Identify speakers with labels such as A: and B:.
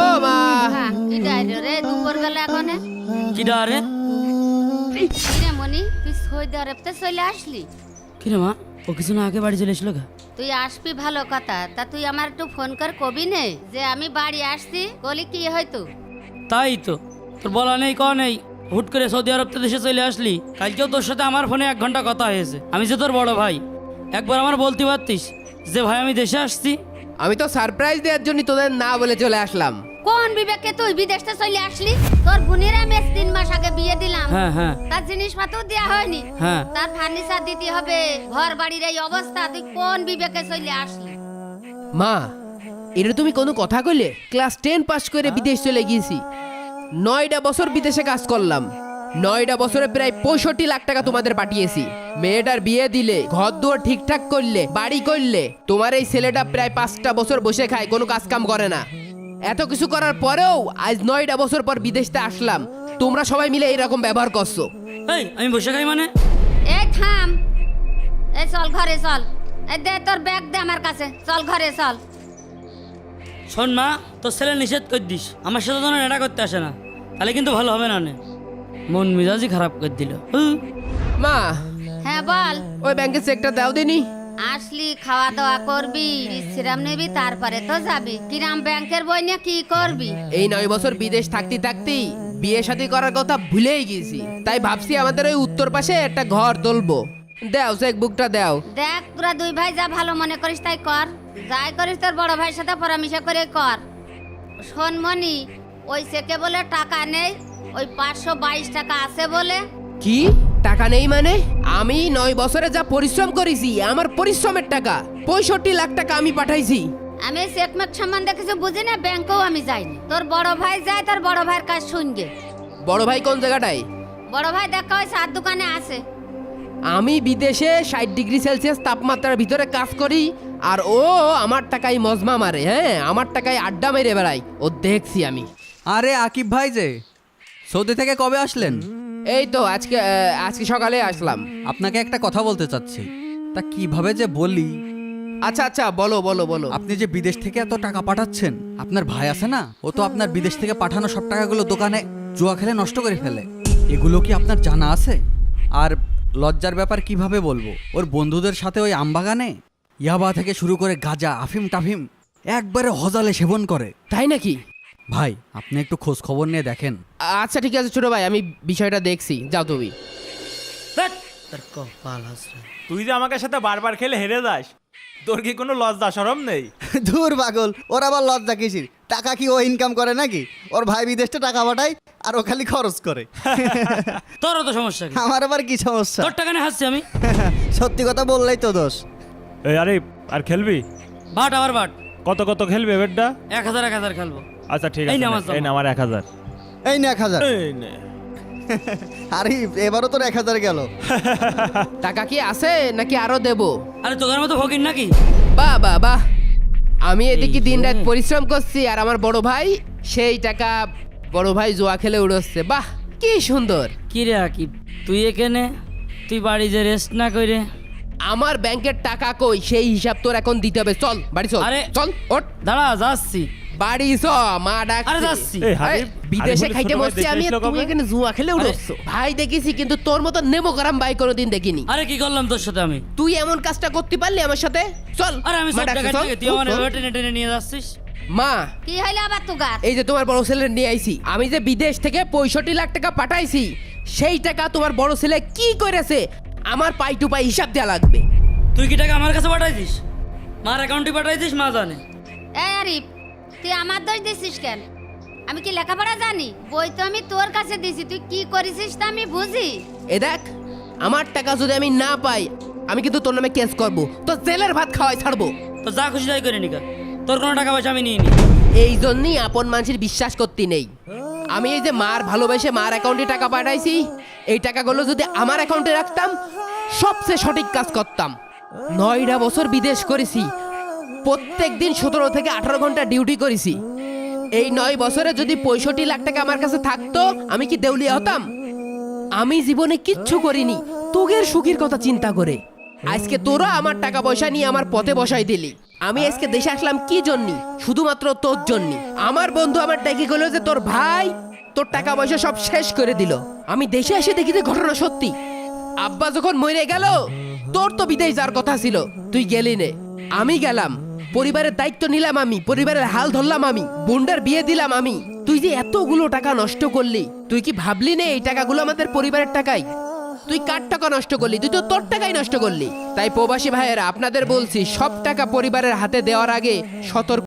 A: ও মা
B: কি ডাইরে রে দুপুরবেলা এখন
C: কি ডারে
B: কিরে মনি তুই সৌদি আরবতে চলে আসলি?
C: কি রে মা, ও কিছু না আগে বাড়ি চলে এসলো গা?
B: তুই আসবি ভালো কথা, তা তুই আমার একটু ফোন কর কবি নে যে আমি বাড়ি আসছি, বলি কি হয়তো?
C: তাই তো, তোর বলা নেই ক নেই, হুট করে সৌদি আরব তো দেশে চলে আসলি। কালকেও তোর সাথে আমার ফোনে 1 ঘন্টা কথা হয়েছে। আমি যে তোর বড় ভাই, একবার আমার বলতে পারতিস যে ভাই আমি দেশে আসছি।
A: আমি তো সারপ্রাইজ দেওয়ার জন্য তোদের না বলে চলে আসলাম।
B: কোন বিবেকে তুই বিদেশে চলে আসলি? তোর বোনেরা আমি 3 মাস আগে বিয়ে দিলাম,
C: হ্যাঁ হ্যাঁ
B: তার জিনিসপত্র দেওয়া হয়নি,
C: হ্যাঁ।
B: তার ফার্নিচার দিতে হবে, ঘর বাড়ির এই অবস্থা, তুই কোন বিবেকে চলে আসলি?
A: মা, এটা তুমি কোনো কথা কইলে? ক্লাস 10 পাস করে বিদেশ চলে গিয়েছি, 9টা বছর বিদেশে কাজ করলাম, 9টা বছরে প্রায় 65 লাখ টাকা তোমাদের পাঠিয়েছি। মেয়েটার বিয়ে দিলে, ঘর দুয়ার ঠিকঠাক করলে, বাড়ি করলে, তোমার এই ছেলেটা প্রায় 5টা বছর বসে খায়, কোনো কাজ কাম করে না। এত কিছু করার পরেও আজ 9টা বছর পর বিদেশতে আসলাম, তোমরা সবাই মিলে এইরকম ব্যবহার করছো।
C: এই আমি বসে খাই মানে?
B: এই থাম, এই চল ঘরে চল, এই দে তোর ব্যাগ দে আমার কাছে, চল ঘরে চল।
C: শোন মা, তোর ছেলে নিষেধ করে দিস, আমার সাথে যেন এটা করতে আসে না, তাহলে কিন্তু ভালো হবে না। মন মেজাজই খারাপ করে দিল।
A: মা,
B: হ্যাঁ বল।
A: ওই ব্যাংকের চেকটা দাও দিনি।
B: আসলি খাওয়া দাওয়া করবি, বিশ্রাম নিবি, তারপরে তো যাবি। কিরাম ব্যাংকের বই নিয়ে কি করবি?
A: এই 9 বছর বিদেশ থাকতে থাকতেই বিয়ে শাদী করার কথা ভুলেই গেছি, তাই ভাবছি আমাদের ওই উত্তর পাশে একটা ঘর তুলবো। দাও চেক বুকটা দাও।
B: দেখ তোরা 2 ভাই যা ভালো মনে করিস তাই কর, যাই করিস তোর বড় ভাইয়ের সাথে পরামর্শ করে কর। শোন মনি, ওই চেকে বলে টাকা নেই, ওই 522 টাকা আছে বলে।
A: কি টাকা নেই মানে? আমি 9 বছরে যা পরিশ্রম করেছি, আমার পরিশ্রমের টাকা 65 লাখ টাকা আমি পাঠাইছি।
B: আমি চেকমেক সম্বন্ধে কিছু বুঝি না, ব্যাংকেও আমি যাইনি। তোর বড় ভাই যায়, তোর বড় ভাইয়ের কাজ শুনবে।
A: বড় ভাই কোন জায়গাটায়?
B: বড় ভাই দেখা ওই 4 দোকানে আছে।
A: আমি বিদেশে 60 ডিগ্রি সেলসিয়াস তাপমাত্রার ভিতরে কাজ করি, আর ও আমার টাকায় মজমা মারে। হ্যাঁ, আমার টাকায় আড্ডা মেরে বেড়াই, ও দেখছি আমি।
D: আরে আকিব ভাই যে সৌদি থেকে কবে আসলেন?
A: এই তো আজকে সকালে আসলাম।
D: আপনাকে একটা কথা বলতে চাচ্ছি, তা কিভাবে যে বলি।
A: আচ্ছা আচ্ছা, বলো বলো বলো।
D: আপনি যে বিদেশ থেকে এত টাকা পাঠাচ্ছেন, আপনার ভাই আছে না, ও তো আপনার বিদেশ থেকে পাঠানো সব টাকাগুলো দোকানে জুয়া খেলে নষ্ট করে ফেলে। এগুলো কি আপনার জানা আছে? আর লজ্জার ব্যাপার কিভাবে বলবো, ওর বন্ধুদের সাথে ওই আমবাগানে ইয়াবা থেকে শুরু করে গাঁজা, আফিম টাফিম একবারে হজালে সেবন করে।
A: তাই নাকি?
D: ভাই আপনি একটু খোঁজ খবর নিয়ে দেখেন।
A: আচ্ছা ঠিক আছে ছোট ভাই, আমি বিষয়টা দেখছি, যাও তুমি।
C: ধ্যাৎ, তোর কপাল হাসরে।
E: তুই যে আমাকে সাথে বারবার খেলে হেরে যাস, তোর কি কোনো লজ্জা শরম নেই?
F: ধুর পাগল, ওর আবার লজ্জা কিসির? টাকা কি ও ইনকাম করে নাকি? ওর ভাই বিদেশে টাকা পাঠায় আর ও খালি খরচ করে।
C: তোরও তো সমস্যা কি?
F: আমার আবার কি সমস্যা?
C: তোর টাকা নিয়ে হাসছি আমি।
F: সত্যি কথা বললেই তো দোষ।
E: এই আরে আর খেলবি?
C: বাট আবার বাট।
E: কত কত খেলবি বেডটা?
C: 1000 খেলবো।
E: আচ্ছা ঠিক
C: এই
E: আছে,
C: নে আমার
E: এই না আমার 1000।
F: এই নে 1000।
E: এই নে।
F: আরে এবারও তোর 1000 গেল।
A: টাকা কি আছে নাকি আরো দেবো?
C: আরে তোদের মতো ফকির নাকি?
A: বাহ বাহ বাহ, আমি এদিকে দিন রাত পরিশ্রম করছি, আর আমার বড় ভাই সেই টাকা বড় ভাই জুয়া খেলে উড়োচ্ছে। বাহ কি সুন্দর।
C: কি রে আকিব, তুই এখানে, তুই বাড়ি যে রেস্ট না করে?
A: আমার ব্যাংকের টাকা কই, সেই হিসাব তোর এখন দিতে হবে। চল বাড়ি চল।
C: আরে
A: চল ওঠ,
C: দাঁড়া, যাচ্ছি।
A: বাড়ি চ, মা ডাকছে।
C: আরে যাচ্ছি।
E: এই
A: আরে,
E: হাবিব,
A: বিদেশে
E: আরে বলি
A: খাইতে
E: ছোট ভাই
A: বসছি
E: দেখে
A: আমি,
E: আসলো
A: তুমি
E: কবে?
A: এখানে জুয়া খেলে উড়োচ্ছ। ভাই দেখেছি, কিন্তু তোর মতো নেমো গরম ভাই কোনোদিন দেখিনি।
C: আরে কি করলাম তোর সাথে আমি?
A: তুই এমন কাজটা করতে পারলি আমার সাথে? চল।
C: আরে আমি
A: মা
C: সব
A: ডাকছে,
C: টাকা
A: চল।
C: থেকে তুই আমার এভাবে টেনে টেনে নিয়ে যাচ্ছিস।
A: মা,
B: কি হইলো আবার তুগার?
A: এই যে তোমার বড় ছেলে নিয়ে আইছি, আমি যে বিদেশ থেকে 65 লাখ টাকা পাঠাইছি, সেই টাকা তোমার বড় ছেলে কি করেছে আমার পাই টু পাই হিসাব দেওয়া লাগবে।
C: তুই কি টাকা আমার কাছে পাঠাইছিস? মার অ্যাকাউন্টে পাঠাইছিস, মা জানে।
B: এই আরিফ, তুই আমার দোষ দিছিস কেন? আমি কি লেখাপড়া জানি? বই তো আমি তোর কাছে দিছি, তুই কি করেছিস তা আমি বুঝি।
A: এ দেখ, আমার টাকা যদি আমি না পাই, আমি কিন্তু তোর নামে কেস করব, তো জেলের ভাত খাওয়াই ছাড়বো।
C: তো যা খুশি তাই করে নিকা, তোর কোনো টাকা পয়সা আমি নিয়ে নি।
A: এই জন্যই আপন মানুষের বিশ্বাস করতে নেই। আমি এই যে মার ভালোবেসে মার অ্যাকাউন্টে টাকা পাঠাইছি, এই টাকাগুলো যদি আমার অ্যাকাউন্টে রাখতাম, সবচেয়ে সঠিক কাজ করতাম। 9টা বছর বিদেশ করেছি, প্রত্যেক দিন 17 থেকে 18 ঘন্টা ডিউটি করেছি। এই 9 বছরে যদি 65 লাখ টাকা আমার কাছে থাকতো, আমি কি দেউলিয়া হতাম? আমি জীবনে কিচ্ছু করিনি তোগের সুখের কথা চিন্তা করে। আজকে তোরা আমার টাকা পয়সা নিয়ে আমার পথে বসাই দিলি। আমি আজকে দেশে আসলাম কি জন্য? শুধুমাত্র তোর জন্য। আমার বন্ধু আমার ডেকে গেল যে তোর ভাই তোর টাকা পয়সা সব শেষ করে দিল। আমি দেশে এসে দেখি যে ঘটনা সত্যি। আব্বা যখন মরে গেল তোর তো বিদেশ যাওয়ার কথা ছিল, তুই গেলি নে। আমি গেলাম, পরিবারের দায়িত্ব নিলাম আমি, পরিবারের হাল ধরলাম আমি, বোনটার বিয়ে দিলাম আমি। তুই যে এতগুলো টাকা নষ্ট করলি, তুই কি ভাবলি না এই টাকাগুলো আমাদের পরিবারের টাকাই? তুই কার টাকা নষ্ট করলি? তুই তো তোর টাকাই নষ্ট করলি। তাই প্রবাসী ভাইয়েরা আপনাদের বলছি, সব টাকা পরিবারের হাতে দেওয়ার আগে সতর্ক